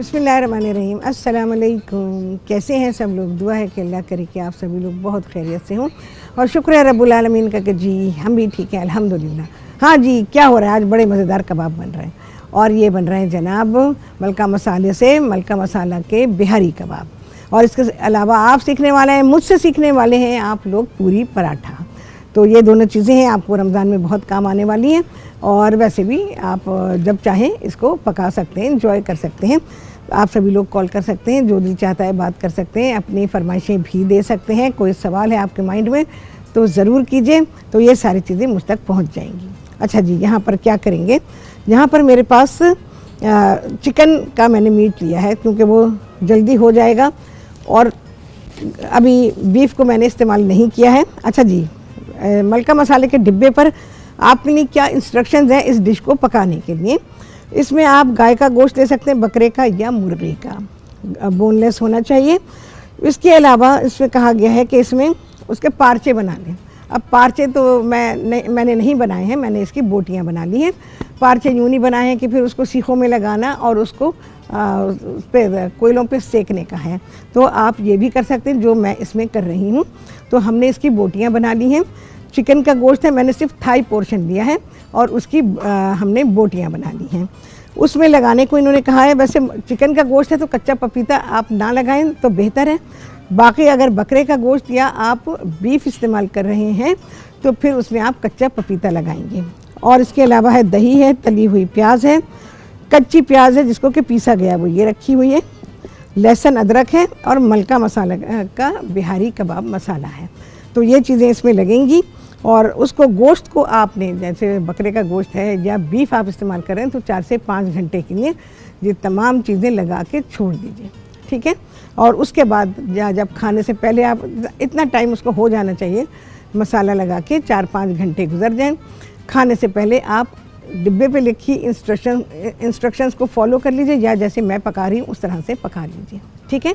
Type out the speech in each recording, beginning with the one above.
बिस्मिल्लाहिर्रहमानिर्रहीम। अस्सलाम वालेकुम। कैसे हैं सब लोग? दुआ है कि अल्लाह करे कि आप सभी लोग बहुत खैरियत से हों और शुक्र है रब्बुल आलमीन का कि जी हम भी ठीक हैं अल्हम्दुलिल्लाह। हाँ जी, क्या हो रहा है? आज बड़े मज़ेदार कबाब बन रहे हैं और ये बन रहे हैं जनाब मलका मसाले से मलका मसाला के बिहारी कबाब। और इसके अलावा आप सीखने वाले हैं, मुझसे सीखने वाले हैं आप लोग पूरी पराठा। तो ये दोनों चीज़ें हैं आपको रमज़ान में बहुत काम आने वाली हैं और वैसे भी आप जब चाहें इसको पका सकते हैं, एंजॉय कर सकते हैं। आप सभी लोग कॉल कर सकते हैं, जो दिल चाहता है बात कर सकते हैं, अपनी फरमाइशें भी दे सकते हैं। कोई सवाल है आपके माइंड में तो ज़रूर कीजिए, तो ये सारी चीज़ें मुझ तक पहुँच जाएंगी। अच्छा जी, यहाँ पर क्या करेंगे? यहाँ पर मेरे पास चिकन का मैंने मीट लिया है क्योंकि वो जल्दी हो जाएगा और अभी बीफ को मैंने इस्तेमाल नहीं किया है। अच्छा जी, मलका मसाले के डिब्बे पर आपके लिए क्या इंस्ट्रक्शंस हैं इस डिश को पकाने के लिए। इसमें आप गाय का गोश्त ले सकते हैं, बकरे का या मुर्गी का, बोनलेस होना चाहिए। इसके अलावा इसमें कहा गया है कि इसमें उसके पार्चे बना लें। अब पार्चे तो मैंने नहीं बनाए हैं, मैंने इसकी बोटियां बना ली हैं। पार्चे यूँ नहीं बनाए हैं कि फिर उसको सीखों में लगाना और उसको कोयलों पे सेकने का है, तो आप ये भी कर सकते हैं जो मैं इसमें कर रही हूँ। तो हमने इसकी बोटियां बना ली हैं। चिकन का गोश्त है, मैंने सिर्फ थाई पोर्शन लिया है और उसकी हमने बोटियां बना ली हैं। उसमें लगाने को इन्होंने कहा है, वैसे चिकन का गोश्त है तो कच्चा पपीता आप ना लगाएं तो बेहतर है। बाकी अगर बकरे का गोश्त या आप बीफ इस्तेमाल कर रहे हैं तो फिर उसमें आप कच्चा पपीता लगाएंगे। और इसके अलावा है दही है, तली हुई प्याज है, कच्ची प्याज है जिसको कि पीसा गया वो ये रखी हुई है, लहसुन अदरक है और मलका मसाला का बिहारी कबाब मसाला है। तो ये चीज़ें इसमें लगेंगी। और उसको गोश्त को आपने, जैसे बकरे का गोश्त है या बीफ आप इस्तेमाल कर रहे हैं, तो 4 से 5 घंटे के लिए ये तमाम चीज़ें लगा के छोड़ दीजिए, ठीक है। और उसके बाद जब खाने से पहले आप इतना टाइम उसको हो जाना चाहिए, मसाला लगा के 4-5 घंटे गुजर जाएं। खाने से पहले आप डिब्बे पे लिखी इंस्ट्रक्शंस को फॉलो कर लीजिए या जैसे मैं पका रही हूँ उस तरह से पका लीजिए, ठीक है।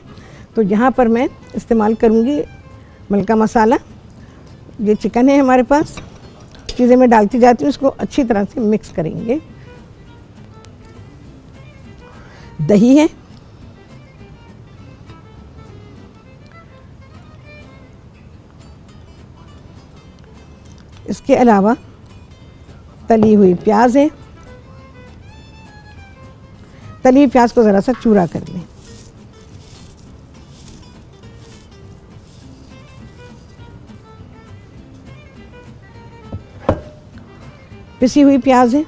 तो यहाँ पर मैं इस्तेमाल करूँगी मलका मसाला। ये चिकन है हमारे पास, चीज़ें मैं डालती जाती हूँ, इसको अच्छी तरह से मिक्स करेंगे। दही है, इसके अलावा तली हुई प्याज है। तली हुई प्याज को ज़रा सा चूरा कर लें। पिसी हुई प्याज है,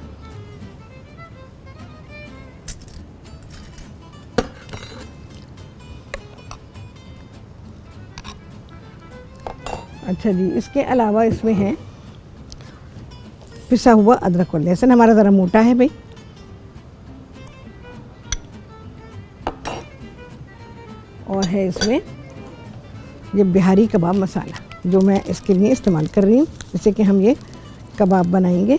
अच्छा जी, इसके अलावा इसमें है पिसा हुआ अदरक और लहसुन। हमारा ज़रा मोटा है भाई। और है इसमें ये बिहारी कबाब मसाला जो मैं इसके लिए इस्तेमाल कर रही हूँ, जैसे कि हम ये कबाब बनाएंगे।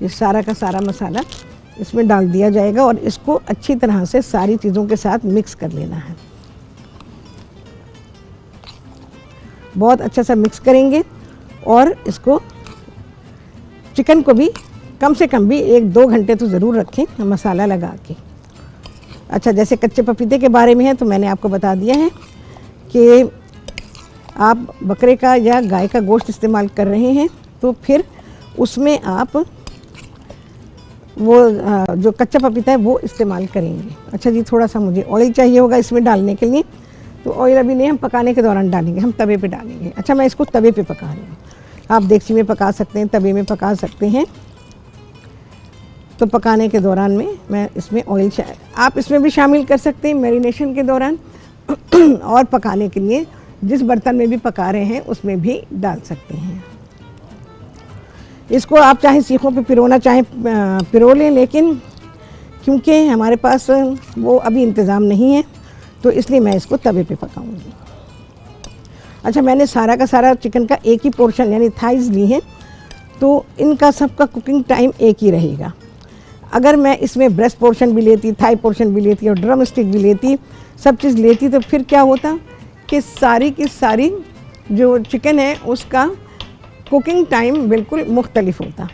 ये सारा का सारा मसाला इसमें डाल दिया जाएगा और इसको अच्छी तरह से सारी चीज़ों के साथ मिक्स कर लेना है। बहुत अच्छा सा मिक्स करेंगे और इसको चिकन को भी कम से कम भी 1-2 घंटे तो ज़रूर रखें मसाला लगा के। अच्छा, जैसे कच्चे पपीते के बारे में है तो मैंने आपको बता दिया है कि आप बकरे का या गाय का गोश्त इस्तेमाल कर रहे हैं तो फिर उसमें आप वो जो कच्चा पपीता है वो इस्तेमाल करेंगे। अच्छा जी, थोड़ा सा मुझे ऑयल चाहिए होगा इसमें डालने के लिए, तो ऑयल अभी नहीं, हम पकाने के दौरान डालेंगे, हम तवे पे डालेंगे। अच्छा, मैं इसको तवे पे पका रही हूँ। आप देगची में पका सकते हैं, तवे में पका सकते हैं। तो पकाने के दौरान में मैं इसमें ऑयल आप इसमें भी शामिल कर सकते हैं मैरिनेशन के दौरान और पकाने के लिए जिस बर्तन में भी पका रहे हैं उसमें भी डाल सकते हैं। इसको आप चाहे सीखों पे पिरोना चाहें पिरो लें, लेकिन क्योंकि हमारे पास वो अभी इंतज़ाम नहीं है तो इसलिए मैं इसको तवे पे पकाऊंगी। अच्छा, मैंने सारा का सारा चिकन का एक ही पोर्शन यानी थाइज़ ली है, तो इनका सबका कुकिंग टाइम एक ही रहेगा। अगर मैं इसमें ब्रेस्ट पोर्शन भी लेती, थाई पोर्शन भी लेती और ड्रम स्टिक भी लेती, सब चीज़ लेती, तो फिर क्या होता कि सारी की सारी जो चिकन है उसका कुकिंग टाइम बिल्कुल मुख्तलिफ होता।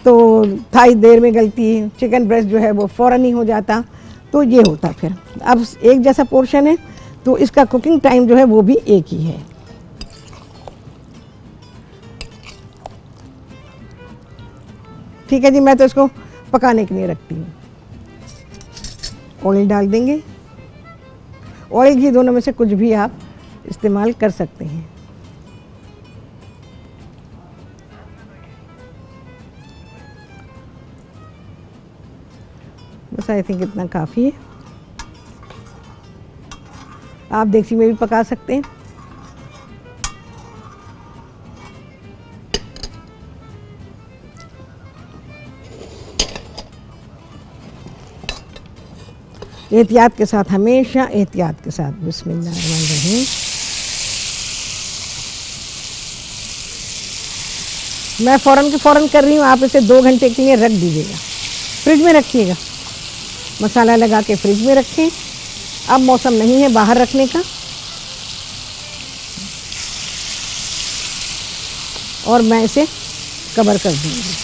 तो थाई देर में गलती, चिकन ब्रेस्ट जो है वो फ़ौरन ही हो जाता, तो ये होता। फिर अब एक जैसा पोर्शन है तो इसका कुकिंग टाइम जो है वो भी एक ही है। ठीक है जी, मैं तो इसको पकाने के लिए रखती हूँ। ऑयल डाल देंगे, ऑयल घी दोनों में से कुछ भी आप इस्तेमाल कर सकते हैं। बस आई थिंक इतना काफ़ी है। आप देगची में भी पका सकते हैं। एहतियात के साथ, हमेशा एहतियात के साथ। बिस्मिल्लाहिर्रहमानिर्रहीम। मैं फ़ौरन के फ़ौरन कर रही हूँ, आप इसे 2 घंटे के लिए रख दीजिएगा, फ्रिज में रखिएगा। मसाला लगा के फ्रिज में रखें। अब मौसम नहीं है बाहर रखने का, और मैं इसे कवर कर दूँगी।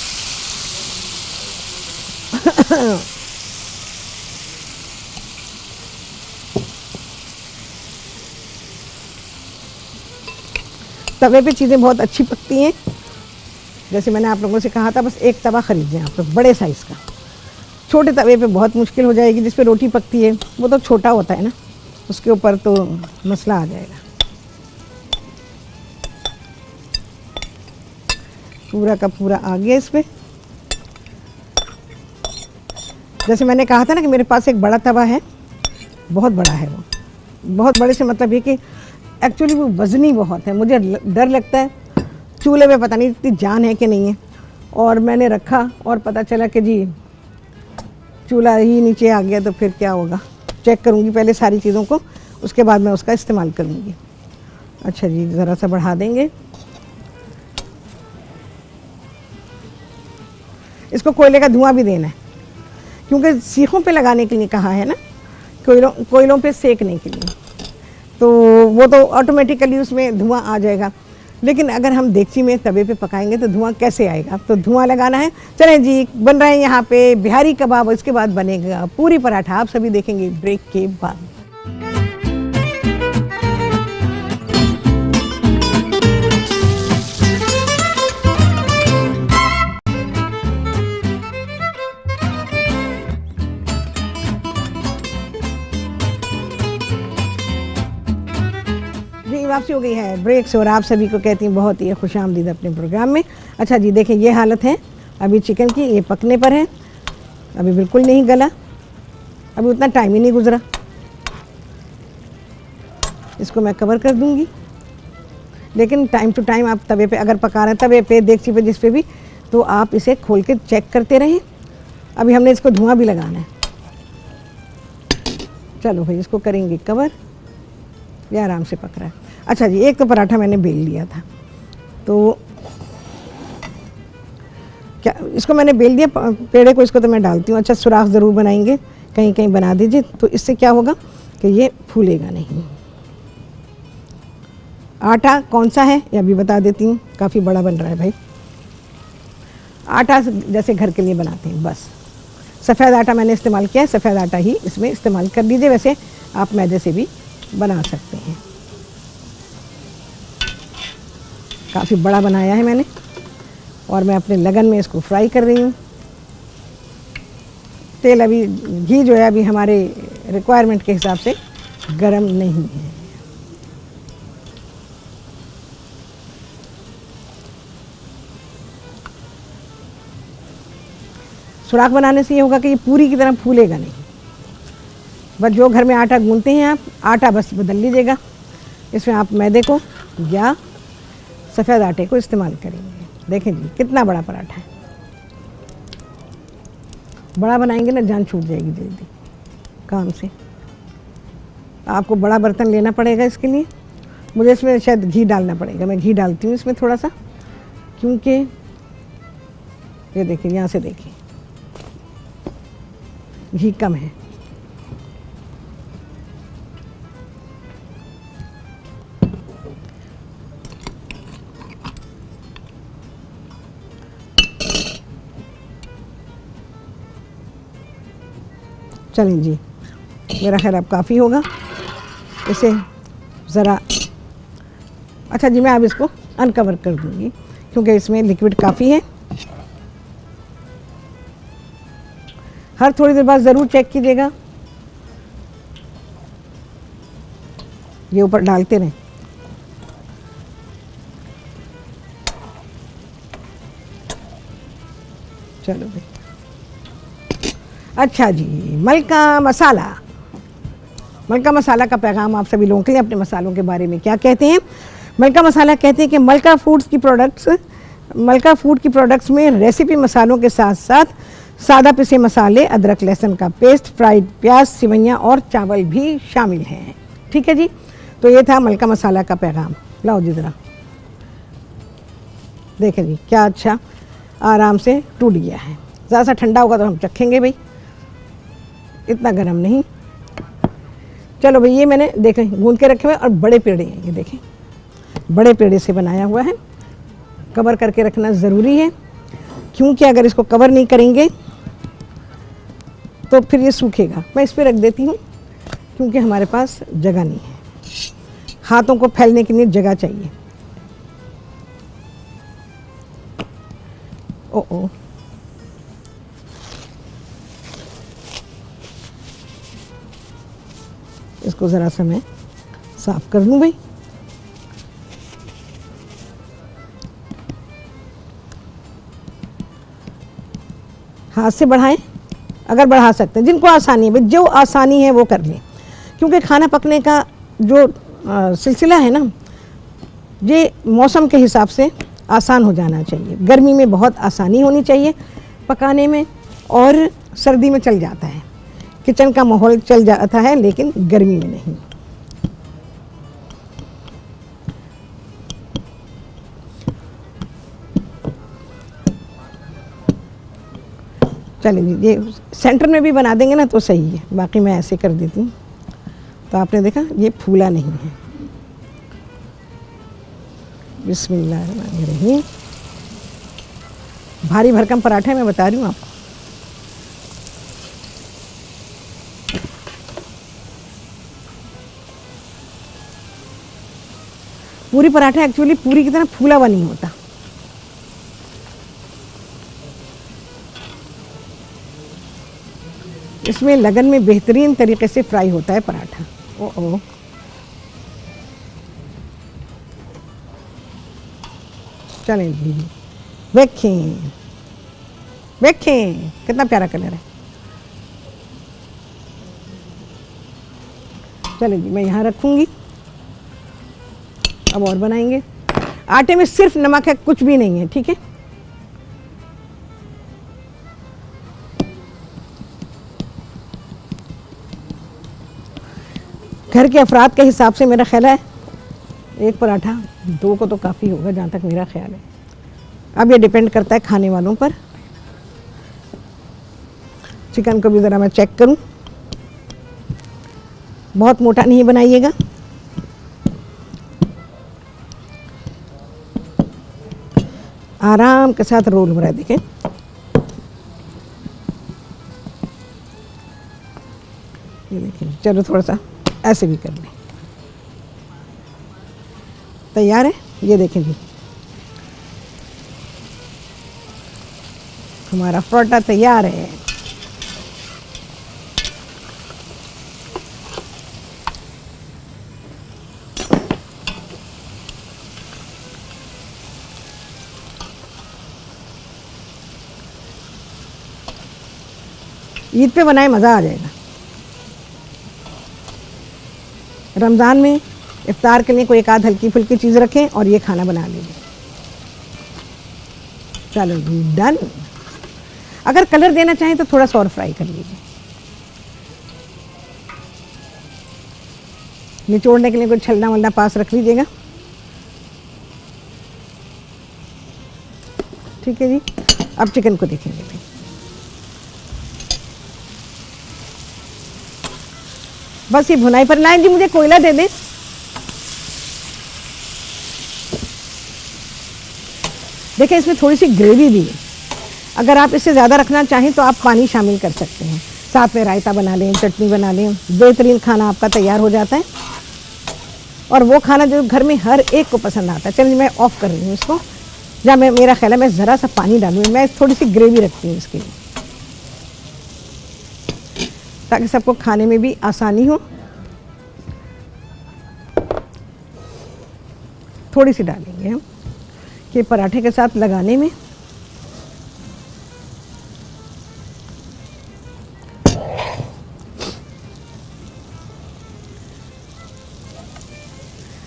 तवे पे चीज़ें बहुत अच्छी पकती हैं। जैसे मैंने आप लोगों से कहा था, बस एक तवा ख़रीदें आप लोग बड़े साइज़ का। छोटे तवे पे बहुत मुश्किल हो जाएगी। जिस पे रोटी पकती है वो तो छोटा होता है ना, उसके ऊपर तो मसला आ जाएगा। पूरा का पूरा आ गया इस पे। जैसे मैंने कहा था ना कि मेरे पास एक बड़ा तवा है, बहुत बड़ा है वो। बहुत बड़े से मतलब ये कि एक्चुअली वो वज़नी बहुत है। मुझे डर लगता है चूल्हे पे पता नहीं इतनी जान है कि नहीं है। और मैंने रखा और पता चला कि जी चूल्हा ही नीचे आ गया, तो फिर क्या होगा। चेक करूँगी पहले सारी चीज़ों को, उसके बाद मैं उसका इस्तेमाल करूँगी। अच्छा जी, ज़रा सा बढ़ा देंगे इसको। कोयले का धुआं भी देना है, क्योंकि सीखों पे लगाने के लिए कहा है ना, कोयलों पे सेकने के लिए। तो वो तो ऑटोमेटिकली उसमें धुआं आ जाएगा। लेकिन अगर हम देगची में तवे पे पकाएंगे तो धुआं कैसे आएगा। तो धुआं लगाना है। चलें जी, बन रहे हैं यहाँ पे बिहारी कबाब, इसके बाद बनेगा पूरी पराठा। आप सभी देखेंगे ब्रेक के बाद। वापसी हो गई है ब्रेक से, और आप सभी को कहती हूँ बहुत ही खुशामदीद अपने प्रोग्राम में। अच्छा जी, देखें ये हालत है अभी चिकन की, ये पकने पर है, अभी बिल्कुल नहीं गला, अभी उतना टाइम ही नहीं गुजरा। इसको मैं कवर कर दूंगी। लेकिन टाइम टू टाइम आप तवे पे अगर पका रहे हैं, तवे पे, देगची पे, जिस पे भी, तो आप इसे खोल के चेक करते रहें। अभी हमने इसको धुआं भी लगाना है। चलो भाई, इसको करेंगे कवर। ये आराम से पक रहा है। अच्छा जी, एक तो पराठा मैंने बेल लिया था, तो क्या इसको मैंने बेल दिया पेड़े को, इसको तो मैं डालती हूँ। अच्छा, सुराख ज़रूर बनाएंगे, कहीं कहीं बना दीजिए, तो इससे क्या होगा कि ये फूलेगा नहीं। आटा कौन सा है ये अभी बता देती हूँ। काफ़ी बड़ा बन रहा है भाई। आटा जैसे घर के लिए बनाते हैं, बस सफ़ेद आटा मैंने इस्तेमाल किया है। सफ़ेद आटा ही इसमें इस्तेमाल कर दीजिए। वैसे आप मैदे से भी बना सकते हैं। काफ़ी बड़ा बनाया है मैंने, और मैं अपने लगन में इसको फ्राई कर रही हूँ। तेल अभी, घी जो है अभी हमारे रिक्वायरमेंट के हिसाब से गरम नहीं है। सुराख बनाने से ये होगा कि ये पूरी की तरह फूलेगा नहीं। बस जो घर में आटा गूंथते हैं आप, आटा बस बदल लीजिएगा। इसमें आप मैदे को या सफ़ेद आटे को इस्तेमाल करेंगे। देखें जी, कितना बड़ा पराठा है। बड़ा बनाएंगे ना, जान छूट जाएगी जल्दी काम से। आपको बड़ा बर्तन लेना पड़ेगा इसके लिए। मुझे इसमें शायद घी डालना पड़ेगा। मैं घी डालती हूँ इसमें थोड़ा सा, क्योंकि ये देखिए, यहाँ से देखिए घी कम है। चलें जी, मेरा ख्याल अब काफ़ी होगा। इसे ज़रा, अच्छा जी, मैं अब इसको अनकवर कर दूँगी क्योंकि इसमें लिक्विड काफ़ी है। हर थोड़ी देर बाद ज़रूर चेक कीजिएगा, ये ऊपर डालते रहें। चलो भाई, अच्छा जी, मलका मसाला। मलका मसाला का पैगाम आप सभी लोगों के लिए अपने मसालों के बारे में क्या कहते हैं। मलका मसाला कहते हैं कि मलका फूड की प्रोडक्ट्स में रेसिपी मसालों के साथ साथ सादा पिसे मसाले, अदरक लहसुन का पेस्ट, फ्राइड प्याज, सिवैयाँ और चावल भी शामिल हैं। ठीक है जी, तो ये था मलका मसाला का पैगाम। लाओ जी ज़रा देखें जी, क्या अच्छा आराम से टूट गया है। ज़रा सा ठंडा होगा तो हम चखेंगे भाई, इतना गर्म नहीं। चलो भाई, ये मैंने देखें गूंद के रखे हुए और बड़े पेड़े हैं, ये देखें बड़े पेड़े से बनाया हुआ है। कवर करके रखना ज़रूरी है क्योंकि अगर इसको कवर नहीं करेंगे तो फिर ये सूखेगा। मैं इस पर रख देती हूँ क्योंकि हमारे पास जगह नहीं है, हाथों को फैलने के लिए जगह चाहिए। ओ इसको ज़रा सा मैं साफ़ कर लूँ भाई। हाथ से बढ़ाएं अगर बढ़ा सकते हैं, जिनको आसानी है भाई, जो आसानी है वो कर लें क्योंकि खाना पकने का जो सिलसिला है ना, ये मौसम के हिसाब से आसान हो जाना चाहिए। गर्मी में बहुत आसानी होनी चाहिए पकाने में और सर्दी में चल जाता है, किचन का माहौल चल जाता है, लेकिन गर्मी में नहीं। चलिए, ये सेंटर में भी बना देंगे ना तो सही है, बाकी मैं ऐसे कर देती हूँ। तो आपने देखा ये फूला नहीं है। बिस्मिल्लाहिर्रहमानिर्रहीम। भारी भरकम पराठा है, मैं बता रही हूँ आपको। पूरी पराठा एक्चुअली पूरी की तरह फूला हुआ नहीं होता। इसमें लगन में बेहतरीन तरीके से फ्राई होता है पराठा। ओ चलें जी, देखें कितना प्यारा कलर है। चलें जी, मैं यहाँ रखूँगी, अब और बनाएंगे। आटे में सिर्फ नमक है, कुछ भी नहीं है, ठीक है। घर के अफराद के हिसाब से मेरा ख्याल है एक पराठा 2 को तो काफ़ी होगा, जहाँ तक मेरा ख्याल है। अब ये डिपेंड करता है खाने वालों पर। चिकन को भी ज़रा मैं चेक करूं, बहुत मोटा नहीं बनाइएगा। आराम के साथ रोल हो रहा है, देखें। ये देखें, चलो थोड़ा सा ऐसे भी कर लें। तैयार है, ये देखें जी, हमारा पराठा तैयार है। ईद पे बनाए, मज़ा आ जाएगा। रमज़ान में इफ्तार के लिए कोई एक आध हल्की फुल्की चीज़ रखें और ये खाना बना लीजिए। चलो डन। अगर कलर देना चाहें तो थोड़ा सा और फ्राई कर लीजिए। निचोड़ने के लिए कोई छलना वलना पास रख लीजिएगा। ठीक है जी, अब चिकन को देखेंगे भाई। बस ये भुनाई पर लाएं जी, मुझे कोयला दे दें। देखिए, इसमें थोड़ी सी ग्रेवी भी है। अगर आप इससे ज़्यादा रखना चाहें तो आप पानी शामिल कर सकते हैं। साथ में रायता बना लें, चटनी बना लें, बेहतरीन खाना आपका तैयार हो जाता है। और वो खाना जो घर में हर एक को पसंद आता है। चलिए मैं ऑफ़ कर रही हूँ इसको। जब मेरा ख्याल है मैं ज़रा सा पानी डालूँ, मैं थोड़ी सी ग्रेवी रखती हूँ इसके लिए, ताकि सबको खाने में भी आसानी हो। थोड़ी सी डालेंगे हम कि पराठे के साथ लगाने में।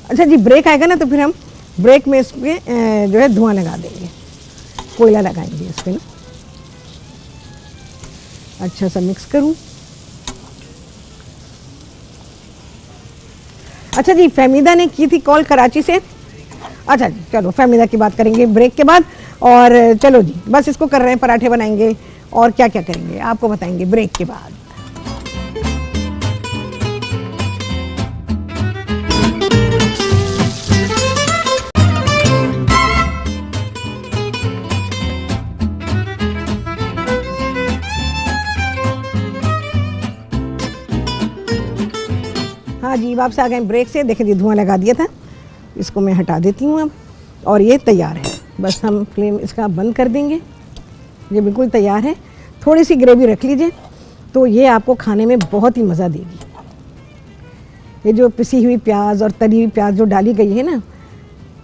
अच्छा जी, ब्रेक आएगा ना तो फिर हम ब्रेक में इसमें जो है धुआं लगा देंगे, कोयला लगाएंगे इस पर ना। अच्छा सा मिक्स करूं। अच्छा जी, फहमीदा ने की थी कॉल कराची से। अच्छा जी, चलो फहमीदा की बात करेंगे ब्रेक के बाद। और चलो जी, बस इसको कर रहे हैं, पराठे बनाएंगे और क्या क्या करेंगे आपको बताएंगे ब्रेक के बाद। हाँ जी, वापस आ गए ब्रेक से। देखिए जी, धुआं लगा दिया था, इसको मैं हटा देती हूँ अब। और ये तैयार है, बस हम फ्लेम इसका बंद कर देंगे। ये बिल्कुल तैयार है। थोड़ी सी ग्रेवी रख लीजिए तो ये आपको खाने में बहुत ही मज़ा देगी। ये जो पिसी हुई प्याज और तली हुई प्याज जो डाली गई है ना,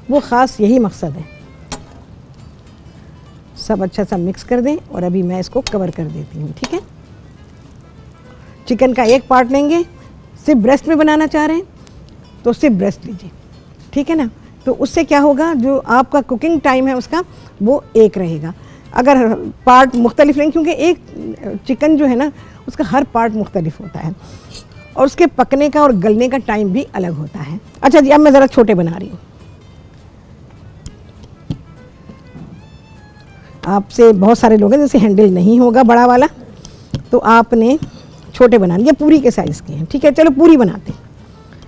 वो ख़ास यही मकसद है। सब अच्छा सा मिक्स कर दें और अभी मैं इसको कवर कर देती हूँ, ठीक है। चिकन का एक पार्ट लेंगे, सिर्फ ब्रेस्ट में बनाना चाह रहे हैं तो सिर्फ ब्रेस्ट लीजिए, ठीक है ना। तो उससे क्या होगा, जो आपका कुकिंग टाइम है उसका वो एक रहेगा। अगर पार्ट मुख्तलिफ लेंगे, क्योंकि एक चिकन जो है ना उसका हर पार्ट मुख्तलिफ होता है और उसके पकने का और गलने का टाइम भी अलग होता है। अच्छा जी, अब मैं ज़रा छोटे बना रही हूँ। आपसे बहुत सारे लोग हैं जैसे हैंडल नहीं होगा बड़ा वाला, तो आपने छोटे बनाने, ये पूरी के साइज़ के हैं, ठीक है। चलो पूरी बनाते हैं,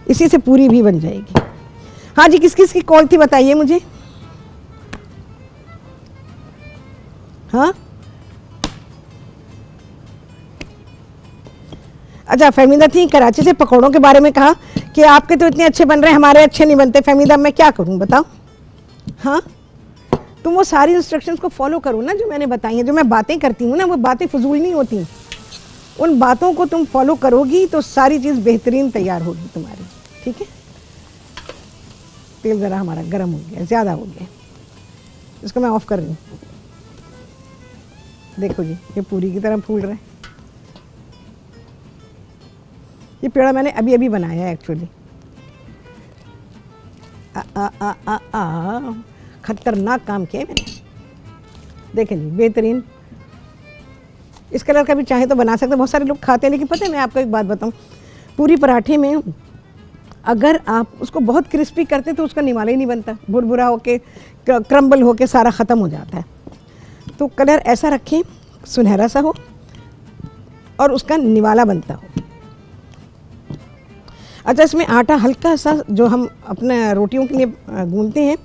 इसी से पूरी भी बन जाएगी। हाँ जी, किस किस की कॉल थी बताइए मुझे। हाँ अच्छा, फहमीदा थी कराची से, पकौड़ों के बारे में कहा कि आपके तो इतने अच्छे बन रहे हैं, हमारे अच्छे नहीं बनते। फहमीदा, मैं क्या करूं बताओ। हाँ, तुम वो सारी इंस्ट्रक्शंस को फॉलो करो ना जो मैंने बताई हैं। जो मैं बातें करती हूँ ना, वो बातें फजूल नहीं होती। उन बातों को तुम फॉलो करोगी तो सारी चीज़ बेहतरीन तैयार होगी तुम्हारी, ठीक है। तेल ज़रा हमारा गर्म हो गया, ज़्यादा हो गया, इसको मैं ऑफ़ कर रही हूँ। देखो जी, ये पूरी की तरह फूल रहा है। ये पेड़ा मैंने अभी अभी बनाया है एक्चुअली। खतरनाक काम किया है मैंने। देखें जी, बेहतरीन। इस कलर का भी चाहे तो बना सकते हैं, बहुत सारे लोग खाते हैं। लेकिन पता है, मैं आपको एक बात बताऊं, पूरी पराठे में अगर आप उसको बहुत क्रिस्पी करते तो उसका निवाला ही नहीं बनता, भुरभुरा होके क्रम्बल होके सारा ख़त्म हो जाता है। तो कलर ऐसा रखें, सुनहरा सा हो और उसका निवाला बनता हो। अच्छा, इसमें आटा हल्का सा, जो हम अपने रोटियों के लिए गूंदते हैं,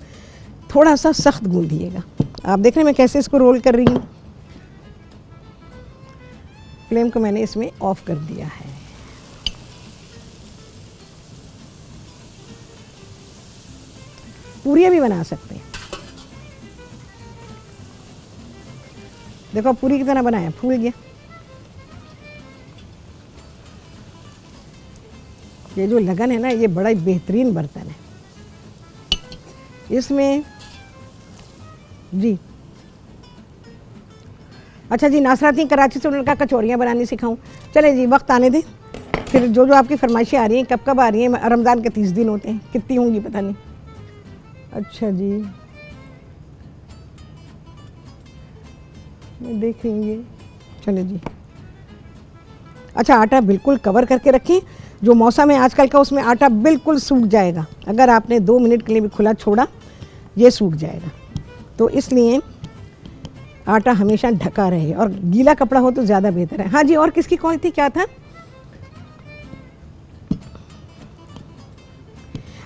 थोड़ा सा सख्त गूंदिएगा। आप देख रहे हैं मैं कैसे इसको रोल कर रही हूँ। फ्लेम को मैंने इसमें ऑफ कर दिया है। पूरियाँ भी बना सकते हैं। देखो पूरी की तरह बनाया, फूल गया। ये जो लगन है ना, ये बड़ा ही बेहतरीन बर्तन है। इसमें जी, अच्छा जी, नासरा थी कराची से, उनका कचौरियाँ बनानी सिखाऊं। चले जी, वक्त आने दें, फिर जो जो आपकी फरमाइशें आ रही हैं, कब कब आ रही हैं। रमज़ान के 30 दिन होते हैं, कितनी होंगी पता नहीं। अच्छा जी, मैं देख रही हूँ ये। चले जी, अच्छा, आटा बिल्कुल कवर करके रखें। जो मौसम है आजकल का, उसमें आटा बिल्कुल सूख जाएगा। अगर आपने 2 मिनट के लिए भी खुला छोड़ा, ये सूख जाएगा। तो इसलिए आटा हमेशा ढका रहे, और गीला कपड़ा हो तो ज़्यादा बेहतर है। हाँ जी, और किसकी कॉल थी, क्या था।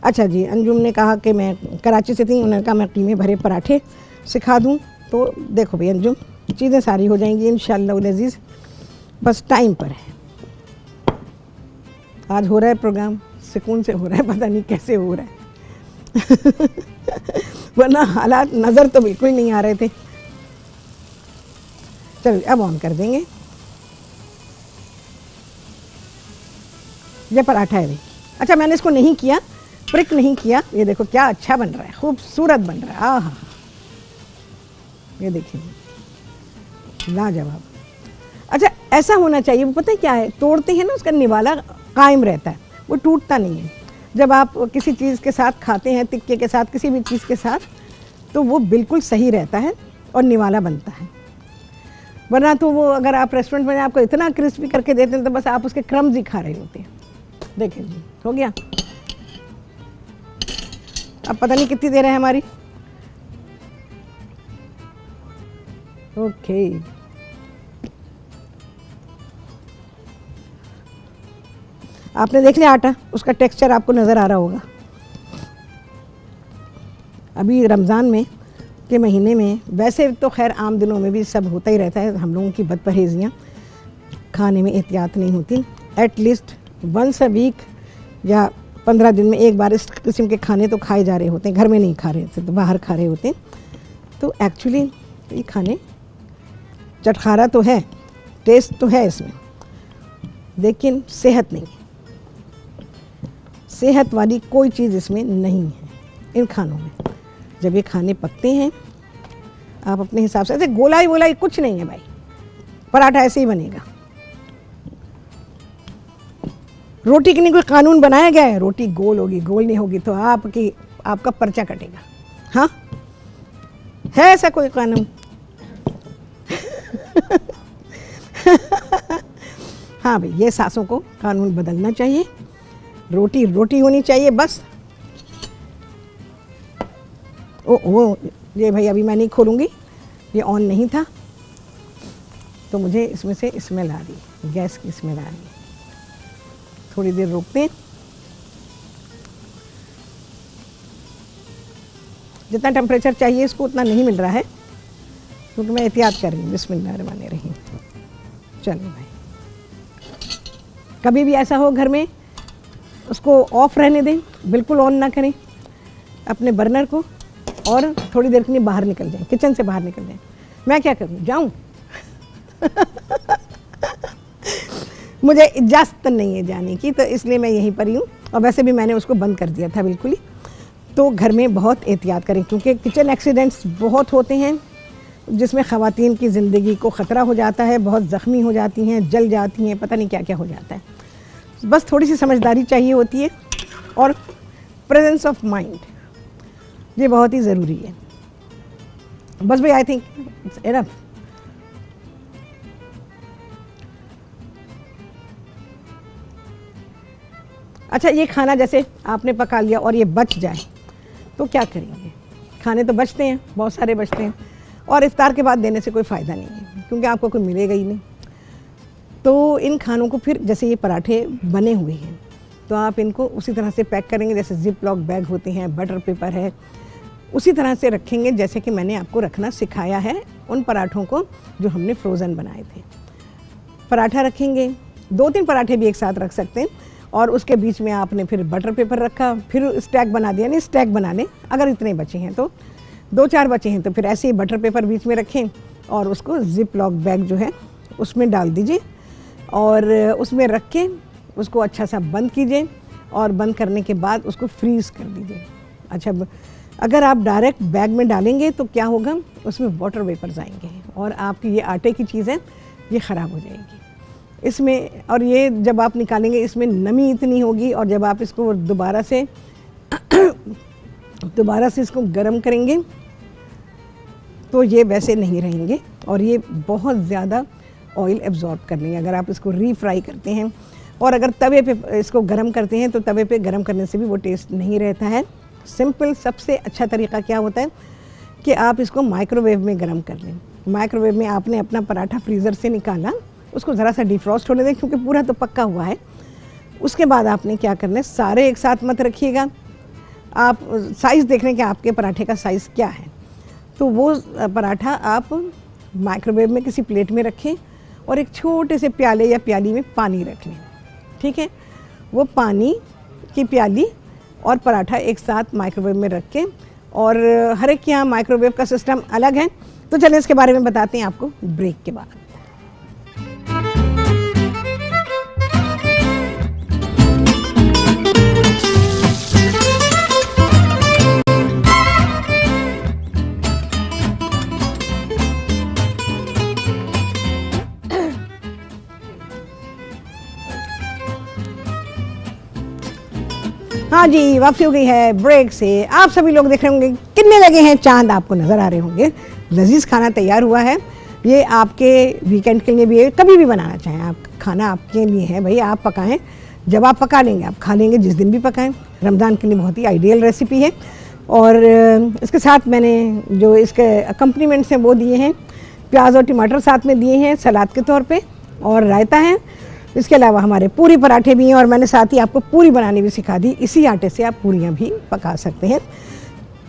अच्छा जी, अंजुम ने कहा कि मैं कराची से थी, उन्होंने कहा मैं कीमे भरे पराठे सिखा दूं। तो देखो भाई अंजुम, चीज़ें सारी हो जाएंगी इंशाअल्लाह अज़ीज़। बस टाइम पर है। आज हो रहा है प्रोग्राम, सुकून से हो रहा है, पता नहीं कैसे हो रहा है वरना हालात नज़र तो बिल्कुल नहीं आ रहे थे। चलो अब ऑन कर देंगे। ये पराठा है भाई। अच्छा, मैंने इसको नहीं किया, प्रिक नहीं किया। ये देखो क्या अच्छा बन रहा है, खूबसूरत बन रहा है। आहा, ये देखिए लाजवाब। अच्छा, ऐसा होना चाहिए। वो पता है क्या है, तोड़ते हैं ना उसका निवाला कायम रहता है, वो टूटता नहीं है। जब आप किसी चीज़ के साथ खाते हैं, टिक्के के साथ, किसी भी चीज़ के साथ, तो वो बिल्कुल सही रहता है और निवाला बनता है। वरना तो वो अगर आप रेस्टोरेंट में आपको इतना क्रिस्पी करके देते हैं तो बस आप उसके क्रम्स ही खा रहे होते हैं। देखें जी, हो गया। अब पता नहीं कितनी देर है हमारी। ओके, आपने देख लिया आटा, उसका टेक्सचर आपको नज़र आ रहा होगा। अभी रमज़ान में के महीने में, वैसे तो खैर आम दिनों में भी सब होता ही रहता है, हम लोगों की बदपरहेजियाँ, खाने में एहतियात नहीं होती। एटलीस्ट वंस अ वीक या 15 दिन में एक बार इस किस्म के खाने तो खाए जा रहे होते हैं। घर में नहीं खा रहे थे तो बाहर खा रहे होते हैं। तो एक्चुअली ये खाने चटखारा तो है, टेस्ट तो है इसमें, लेकिन सेहत नहीं है। सेहत वाली कोई चीज़ इसमें नहीं है इन खानों में। जब ये खाने पकते हैं आप अपने हिसाब से, ऐसे गोलाई वोलाई कुछ नहीं है भाई, पराठा ऐसे ही बनेगा। रोटी के लिए कोई कानून बनाया गया है? रोटी गोल होगी, गोल नहीं होगी तो आपका पर्चा कटेगा। हाँ, है ऐसा कोई कानून? हाँ भाई, ये सासों को कानून बदलना चाहिए। रोटी रोटी होनी चाहिए बस। ओ, ये भाई अभी मैं नहीं खोलूँगी, ये ऑन नहीं था तो मुझे इसमें से स्मेल आ रही, गैस की स्मेल आ रही है। थोड़ी देर रोकते हैं। जितना टेम्परेचर चाहिए इसको उतना नहीं मिल रहा है, क्योंकि मैं एहतियात कर रही हूँ। बिस्मिल्लाहिर्रहमानिर्रहीम। चलो भाई, कभी भी ऐसा हो घर में, उसको ऑफ रहने दें, बिल्कुल ऑन ना करें अपने बर्नर को, और थोड़ी देर के लिए बाहर निकल जाएं, किचन से बाहर निकल जाएं। मैं क्या करूं, जाऊं? मुझे इजाज़त नहीं है जाने की, तो इसलिए मैं यहीं पर ही हूँ। और वैसे भी मैंने उसको बंद कर दिया था बिल्कुल ही। तो घर में बहुत एहतियात करें, क्योंकि किचन एक्सीडेंट्स बहुत होते हैं जिसमें ख़वातीन की ज़िंदगी को ख़तरा हो जाता है, बहुत ज़ख्मी हो जाती हैं, जल जाती हैं, पता नहीं क्या क्या हो जाता है। बस थोड़ी सी समझदारी चाहिए होती है और प्रेजेंस ऑफ माइंड, ये बहुत ही ज़रूरी है। बस भाई, आई थिंक इट्स इनफ। अच्छा, ये खाना जैसे आपने पका लिया और ये बच जाए तो क्या करेंगे? खाने तो बचते हैं, बहुत सारे बचते हैं, और इफ्तार के बाद देने से कोई फ़ायदा नहीं है, क्योंकि आपको कोई मिलेगा ही नहीं। तो इन खानों को फिर, जैसे ये पराठे बने हुए हैं, तो आप इनको उसी तरह से पैक करेंगे जैसे जिप लॉक बैग होते हैं, बटर पेपर है, उसी तरह से रखेंगे जैसे कि मैंने आपको रखना सिखाया है उन पराठों को जो हमने फ्रोज़न बनाए थे। पराठा रखेंगे, 2-3 पराठे भी एक साथ रख सकते हैं, और उसके बीच में आपने फिर बटर पेपर रखा, फिर स्टैक बना दिया। नहीं, स्टैक बना लें अगर इतने बचे हैं तो, 2-4 बचे हैं तो फिर ऐसे ही बटर पेपर बीच में रखें और उसको जिप लॉक बैग जो है उसमें डाल दीजिए, और उसमें रख के उसको अच्छा सा बंद कीजिए, और बंद करने के बाद उसको फ्रीज़ कर दीजिए। अच्छा, अगर आप डायरेक्ट बैग में डालेंगे तो क्या होगा, उसमें वाटर वेपर्स आएंगे और आपकी ये आटे की चीज़ है ये ख़राब हो जाएगी इसमें। और ये जब आप निकालेंगे इसमें नमी इतनी होगी, और जब आप इसको दोबारा से इसको गर्म करेंगे तो ये वैसे नहीं रहेंगे, और ये बहुत ज़्यादा ऑयल एब्जॉर्ब कर लेंगे अगर आप इसको रीफ्राई करते हैं। और अगर तवे पे इसको गर्म करते हैं तो तवे पे गर्म करने से भी वो टेस्ट नहीं रहता है। सिंपल सबसे अच्छा तरीका क्या होता है कि आप इसको माइक्रोवेव में गर्म कर लें। माइक्रोवेव में आपने अपना पराठा फ्रीज़र से निकाला, उसको ज़रा सा डिफ्रॉस्ट होने दें, क्योंकि पूरा तो पक्का हुआ है। उसके बाद आपने क्या करना है, सारे एक साथ मत रखिएगा, आप साइज़ देख रहे हैं कि आपके पराठे का साइज़ क्या है। तो वो पराठा आप माइक्रोवेव में किसी प्लेट में रखें, और एक छोटे से प्याले या प्याली में पानी रख लें। ठीक है, वो पानी की प्याली और पराठा एक साथ माइक्रोवेव में रख के, और हर एक के यहाँ माइक्रोवेव का सिस्टम अलग है, तो चलिए इसके बारे में बताते हैं आपको ब्रेक के बाद। हाँ जी, वापसी हो गई है ब्रेक से। आप सभी लोग देख रहे होंगे कितने लगे हैं चांद, आपको नज़र आ रहे होंगे। लजीज खाना तैयार हुआ है, ये आपके वीकेंड के लिए भी है, कभी भी बनाना चाहें आप, खाना आपके लिए है भाई, आप पकाएं। जब आप पका लेंगे आप खा लेंगे, जिस दिन भी पकाएं। रमज़ान के लिए बहुत ही आइडियल रेसिपी है। और इसके साथ मैंने जो इसके अकम्पनीमेंट्स हैं वो दिए हैं, प्याज और टमाटर साथ में दिए हैं सलाद के तौर पे, और रायता है। इसके अलावा हमारे पूरी पराठे भी हैं, और मैंने साथ ही आपको पूरी बनानी भी सिखा दी। इसी आटे से आप पूरियाँ भी पका सकते हैं,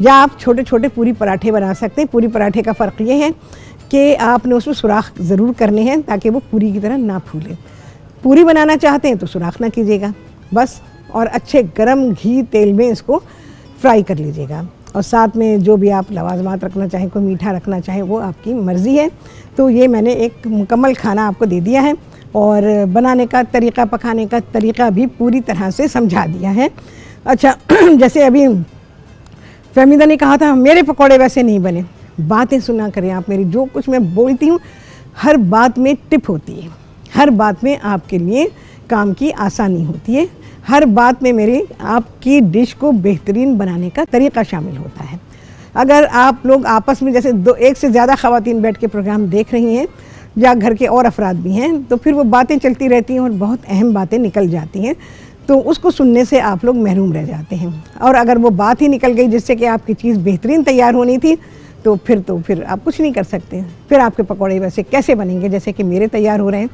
या आप छोटे छोटे पूरी पराठे बना सकते हैं। पूरी पराठे का फ़र्क ये है कि आपने उसमें सुराख ज़रूर करने हैं ताकि वो पूरी की तरह ना फूले। पूरी बनाना चाहते हैं तो सुराख ना कीजिएगा बस, और अच्छे गरम घी तेल में इसको फ्राई कर लीजिएगा। और साथ में जो भी आप लवाजमात रखना चाहें, कोई मीठा रखना चाहें, वो आपकी मर्ज़ी है। तो ये मैंने एक मुकम्मल खाना आपको दे दिया है, और बनाने का तरीक़ा, पकाने का तरीक़ा भी पूरी तरह से समझा दिया है। अच्छा, जैसे अभी फहमीदा ने कहा था मेरे पकौड़े वैसे नहीं बने, बातें सुना करें आप मेरी। जो कुछ मैं बोलती हूँ हर बात में टिप होती है, हर बात में आपके लिए काम की आसानी होती है, हर बात में मेरी आपकी डिश को बेहतरीन बनाने का तरीक़ा शामिल होता है। अगर आप लोग आपस में जैसे एक से ज़्यादा ख़वातीन बैठ के प्रोग्राम देख रही हैं, या घर के और अफराद भी हैं, तो फिर वो बातें चलती रहती हैं और बहुत अहम बातें निकल जाती हैं, तो उसको सुनने से आप लोग महरूम रह जाते हैं। और अगर वो बात ही निकल गई जिससे कि आपकी चीज़ बेहतरीन तैयार होनी थी, तो फिर आप कुछ नहीं कर सकते। फिर आपके पकौड़े वैसे कैसे बनेंगे जैसे कि मेरे तैयार हो रहे हैं।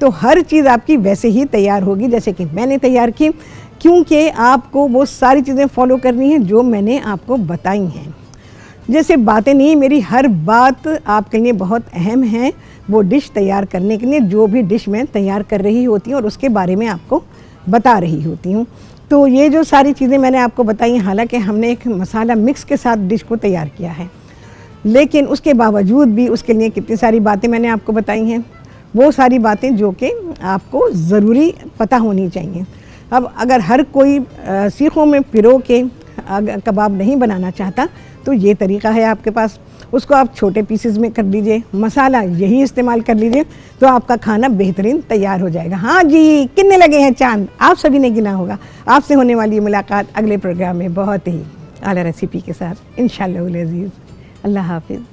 तो हर चीज़ आपकी वैसे ही तैयार होगी जैसे कि मैंने तैयार की, क्योंकि आपको वो सारी चीज़ें फॉलो करनी है जो मैंने आपको बताई हैं। जैसे बातें नहीं, मेरी हर बात आपके लिए बहुत अहम है वो डिश तैयार करने के लिए, जो भी डिश मैं तैयार कर रही होती हूँ और उसके बारे में आपको बता रही होती हूँ। तो ये जो सारी चीज़ें मैंने आपको बताई हैं, हालांकि हमने एक मसाला मिक्स के साथ डिश को तैयार किया है, लेकिन उसके बावजूद भी उसके लिए कितनी सारी बातें मैंने आपको बताई हैं, वो सारी बातें जो कि आपको ज़रूरी पता होनी चाहिए। अब अगर हर कोई सीखों में पिरो के कबाब नहीं बनाना चाहता, तो ये तरीक़ा है आपके पास, उसको आप छोटे पीसेस में कर लीजिए, मसाला यही इस्तेमाल कर लीजिए, तो आपका खाना बेहतरीन तैयार हो जाएगा। हाँ जी, कितने लगे हैं चांद, आप सभी ने गिना होगा। आपसे होने वाली मुलाकात अगले प्रोग्राम में बहुत ही आला रेसिपी के साथ इंशाअल्लाह अज़ीज़। अल्लाह हाफ़िज़।